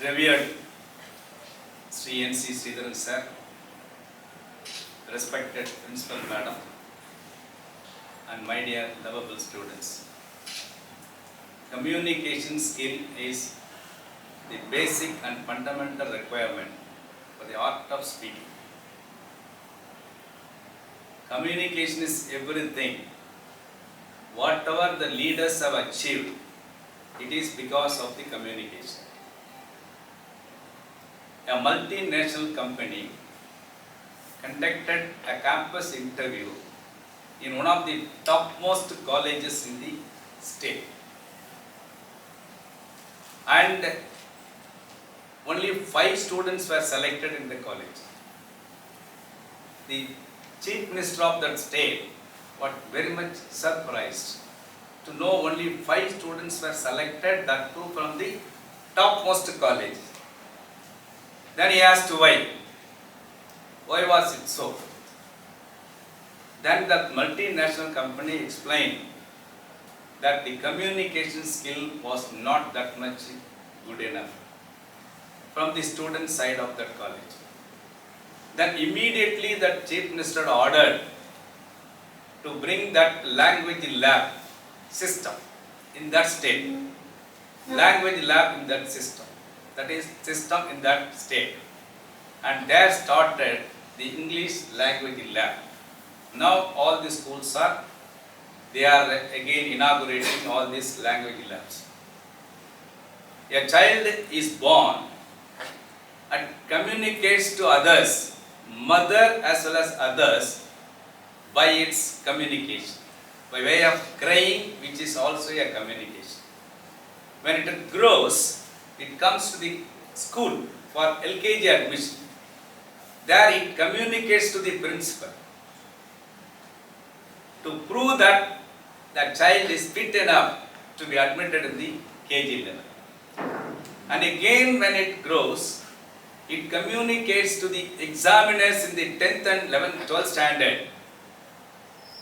Revered Sri N.C. Sridharan sir, respected Principal Madam, and my dear lovable students. Communication skill is the basic and fundamental requirement for the art of speaking. Communication is everything. Whatever the leaders have achieved, it is because of the communication. A multinational company conducted a campus interview in one of the topmost colleges in the state. And only 5 students were selected in the college. The Chief Minister of that state was very much surprised to know only 5 students were selected, that too from the topmost college. Then he asked why. Why was it so? Then that multinational company explained that the communication skill was not that much good enough from the student side of that college. Then immediately that Chief Minister ordered to bring that language lab system in that state. Language lab in that system. That is system in that state. And there started the English language lab. Now all the schools they are again inaugurating all these language labs. A child is born and communicates to others, mother as well as others, by its communication, by way of crying, which is also a communication. When it grows, it comes to the school for LKG admission. There it communicates to the principal to prove that the child is fit enough to be admitted in the KG level. And again when it grows, it communicates to the examiners in the 10th and 11th, 12th standard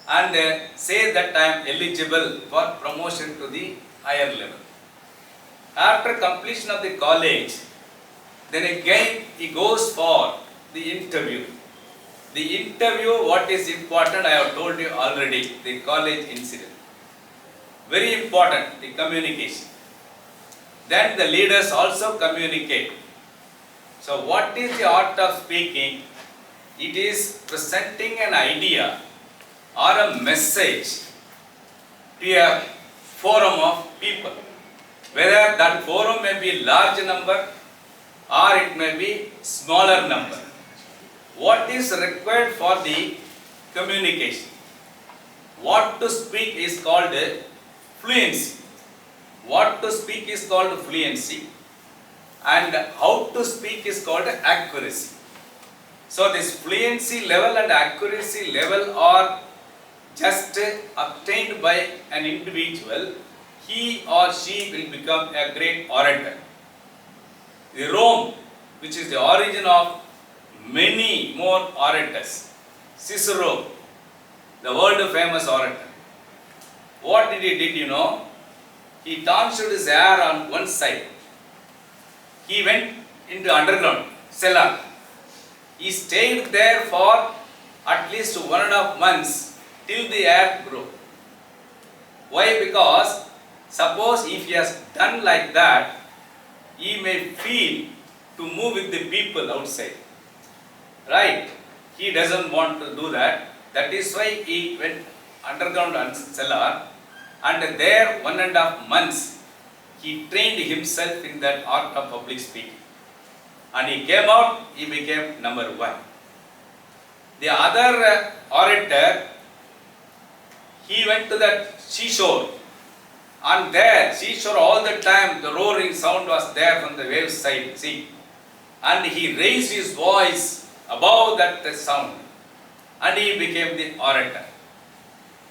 and say that I am eligible for promotion to the higher level. After completion of the college, then again he goes for the interview. The interview, what is important, I have told you already, the college incident. Very important, the communication. Then the leaders also communicate. So what is the art of speaking? It is presenting an idea or a message to a forum of people. Whether that forum may be large number or it may be smaller number. What is required for the communication? What to speak is called fluency. What to speak is called fluency. And how to speak is called accuracy. So this fluency level and accuracy level are just obtained by an individual. He or she will become a great orator. The Rome, which is the origin of many more orators, Cicero, the world famous orator. What did he did, you know? He tonsilled his hair on one side. He went into underground cellar. He stayed there for at least 1.5 months till the hair grew. Why? Because suppose if he has done like that, he may feel to move with the people outside. Right? He doesn't want to do that. That is why he went underground cellar, and there 1.5 months he trained himself in that art of public speaking. And he came out, he became number 1. The other orator, he went to that seashore. And there, seashore all the time, the roaring sound was there from the wave side, see. And he raised his voice above that sound. And he became the orator.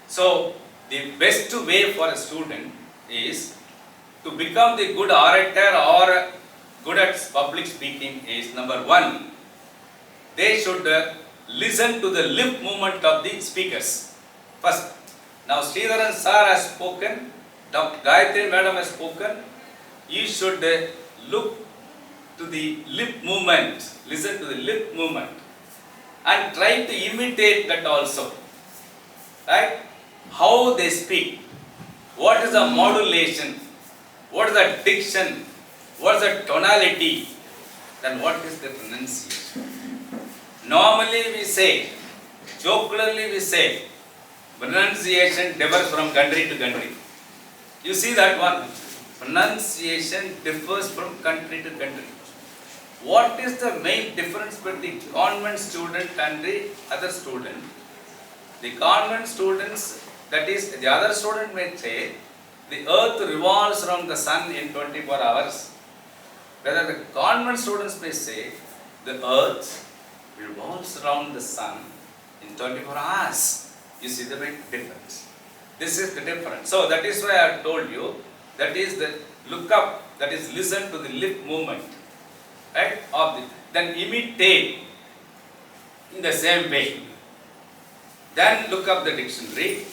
So, the best way for a student is to become the good orator or good at public speaking is number 1. They should listen to the lip movement of the speakers. First, now Sridharan sir has spoken, Dr. Gayatri madam has spoken. You should look to the lip movement. Listen to the lip movement. And try to imitate that also. Right? How they speak. What is the modulation? What is the diction? What is the tonality? Then what is the pronunciation? Normally we say, jocularly we say, pronunciation differs from country to country. You see that one? Pronunciation differs from country to country. What is the main difference between the convent student and the other student? The convent students, that is, the other student may say, the earth revolves around the sun in 24 hours. Whether the convent students may say, the earth revolves around the sun in 24 hours. You see the big difference. This is the difference. So that is why I have told you, that is the look up, that is listen to the lip movement. Right? Then imitate in the same way. Then look up the dictionary.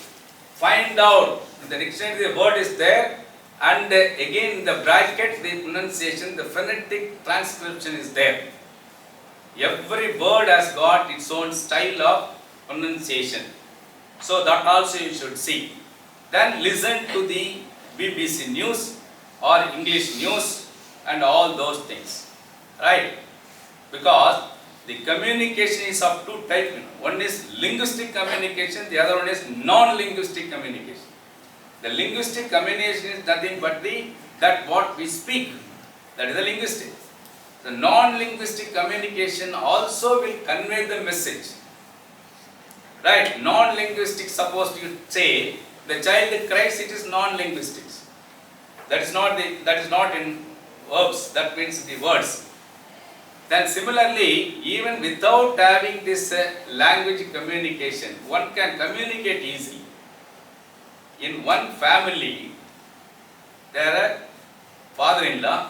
Find out in the dictionary the word is there, and again in the bracket the pronunciation, the phonetic transcription is there. Every word has got its own style of pronunciation. So that also you should see. Then listen to the BBC News or English News and all those things. Right? Because the communication is of two types. One is linguistic communication, the other one is non-linguistic communication. The linguistic communication is nothing but that what we speak. That is the linguistic. The non-linguistic communication also will convey the message. Right? Non-linguistic, suppose you say the child cries, it is non-linguistic. That is not in verbs, that means the words. Then similarly, even without having this language communication, one can communicate easily. In one family, there are father-in-law,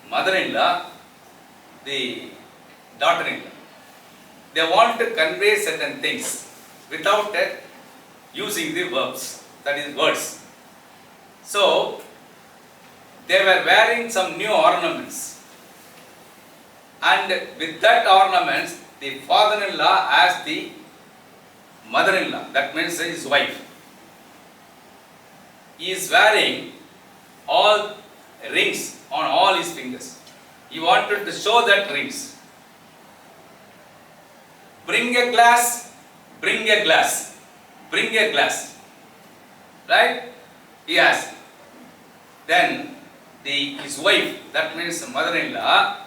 mother-in-law, the daughter-in-law. They want to convey certain things without using the verbs, that is words. So, they were wearing some new ornaments. And with that ornaments, the father-in-law asked the mother-in-law, that means his wife. He is wearing all rings on all his fingers. He wanted to show that rings. Bring a glass, bring a glass, bring a glass. Right? He asked. Then his wife, that means mother-in-law,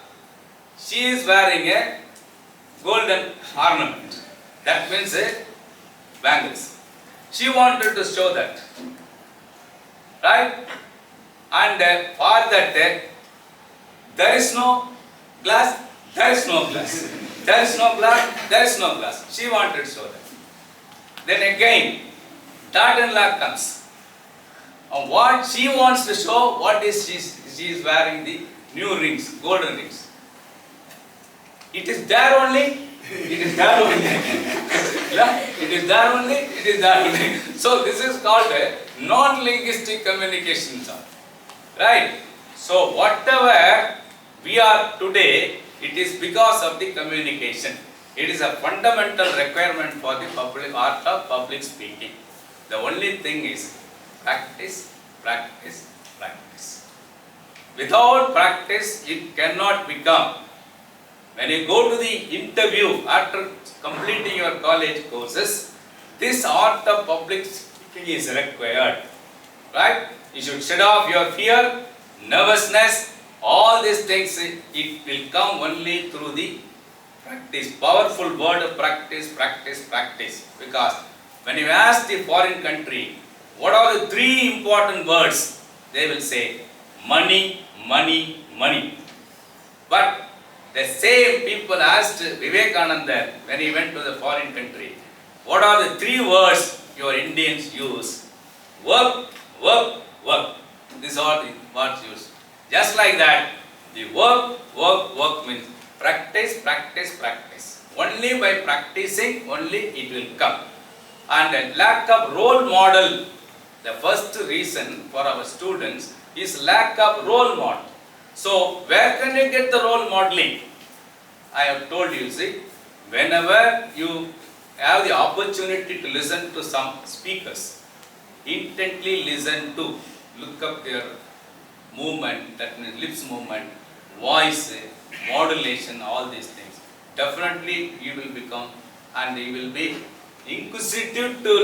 she is wearing a golden ornament. That means a bangles. She wanted to show that. Right? And for that, there is no glass, there is no glass. There is no glass, there is no glass. She wanted to show that. Then again, daughter-in-law comes. And what she wants to show, what is she is wearing the new rings, golden rings. It is there only, it is there only. It is there only, it is there only. So this is called a non-linguistic communication. Right? So whatever we are today, it is because of the communication. It is a fundamental requirement for the art of public speaking. The only thing is practice, practice, practice. Without practice, it cannot become. When you go to the interview after completing your college courses, this art of public speaking is required. Right? You should shed off your fear, nervousness, all these things. It will come only through the practice. Powerful word of practice, practice, practice. Because when you ask the foreign country, what are the three important words? They will say, money, money, money. But the same people asked Vivekananda when he went to the foreign country, what are the three words your Indians use? Work, work, work. These are the words used. Just like that, the work, work, work means practice, practice, practice. Only by practicing, only it will come. And a lack of role model, the first reason for our students is lack of role model. So where can you get the role modeling? I have told you, see, whenever you have the opportunity to listen to some speakers, intently listen to, look up their movement, that means lips movement, voice, modulation, all these things. Definitely you will become, and you will be inquisitive to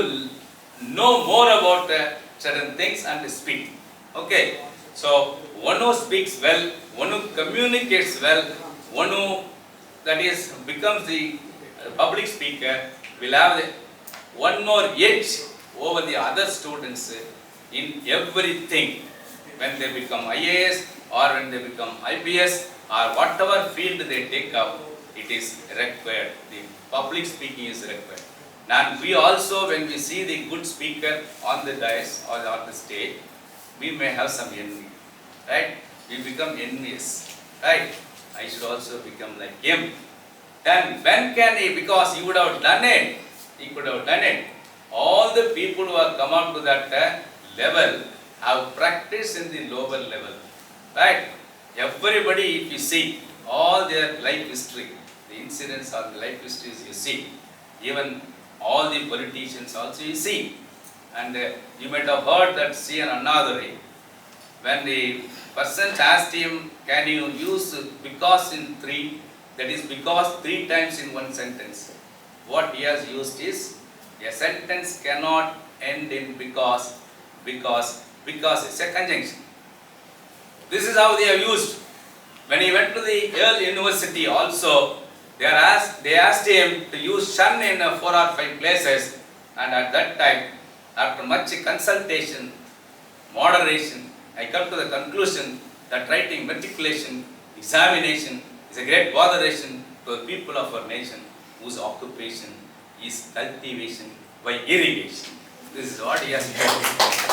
know more about certain things and speak. Okay, so one who speaks well, one who communicates well, one who that is becomes the public speaker will have one more edge over the other students in everything. When they become IAS or when they become IPS or whatever field they take up, it is required. The public speaking is required. And we also, when we see the good speaker on the dais or on the stage, we may have some envy, right? We become envious, right? I should also become like him. Then when can he, because he would have done it, he could have done it. All the people who have come up to that level have practiced in the lower level, right? Everybody, if you see all their life history, the incidents or the life histories you see, even all the politicians also you see. And you might have heard that C.N. Annaduri, when the person asked him, can you use because in 3, that is because 3 times in one sentence. What he has used is, a sentence cannot end in because it's a conjunction. This is how they have used. When he went to the Yale University also, they asked him to use shun in 4 or 5 places, and at that time, after much consultation, moderation, I come to the conclusion that writing matriculation, examination is a great botheration to the people of our nation whose occupation is cultivation by irrigation. This is what he has told.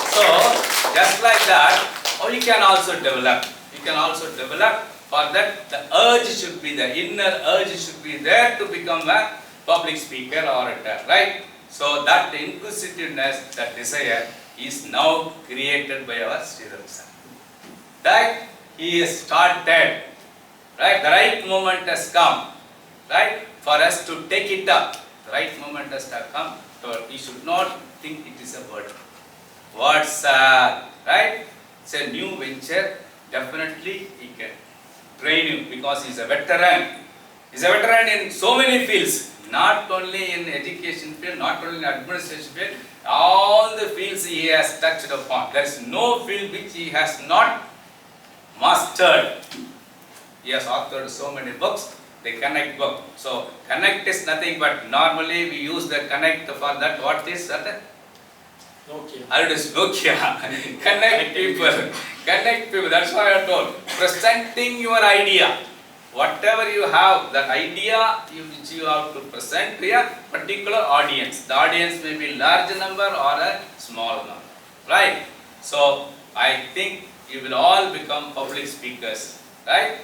So, just like that, you can also develop. You can also develop. For that, the urge should be, the inner urge should be there to become a public speaker or orator, right? So that inquisitiveness, that desire is now created by our Sridhar sir. That he has started, right? The right moment has come, right? For us to take it up. The right moment has come. So he should not think it is a burden. What's right? It's a new venture. Definitely he can train you because he is a veteran. He is a veteran in so many fields. Not only in education field, not only in administration field, all the fields he has touched upon. There is no field which he has not mastered. He has authored so many books, the Connect book. So Connect is nothing but, normally we use the Connect for that. What is that? Nokia. It is Nokia. Connect people. Connect people. That's why I told. Presenting your idea. Whatever you have, that idea which you have to present to a particular audience. The audience may be large number or a small number. Right? So I think you will all become public speakers. Right?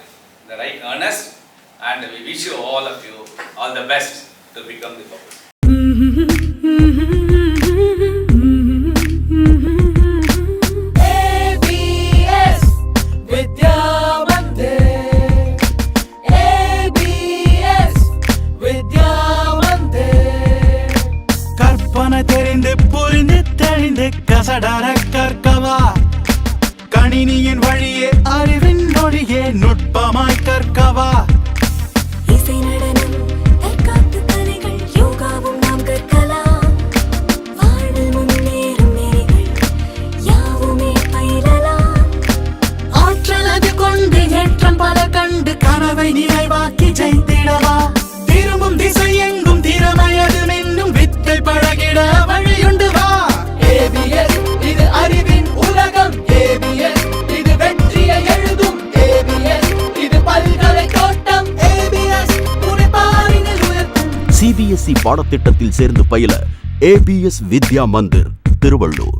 The right earnest. And we wish you all of you all the best to become the public. ABS Vidya Mandir. ABS Vidya Mandir. கற்பனை தெரிந்து புரிந்து தெளிந்து கசடர கற்கவா, கணினியின் வழியே அறிவின் மொழியே நுட்பமாய் கற்கவா. இசை நடனம் தற்காப்பு கலைகள் யோகாவும் நாம் கற்கலாம். வாழ்வில் முன்னேறும் நெறிகள் யாவுமே பயிலலாம். ஆற்றல் அது கொண்டு ஏற்றம் பல கண்டு கனவை நிறைவாக்கி ஜெயித்திடவா. திரும்பும் திசை எங்கும் திறமையது மின்னும் வித்தை பழகிட வழியுண்டு வா. ABS இது அறிவின் உலகம். ABS இது வெற்றியை எழுதும். ABS இது பல்கலை தோட்டம். ABS துணைப்பாரினில் உயர்த்தும். CBSE பாடத்திட்டத்தில் சேர்ந்து பயில ABS வித்யா மந்திர், திருவள்ளூர்.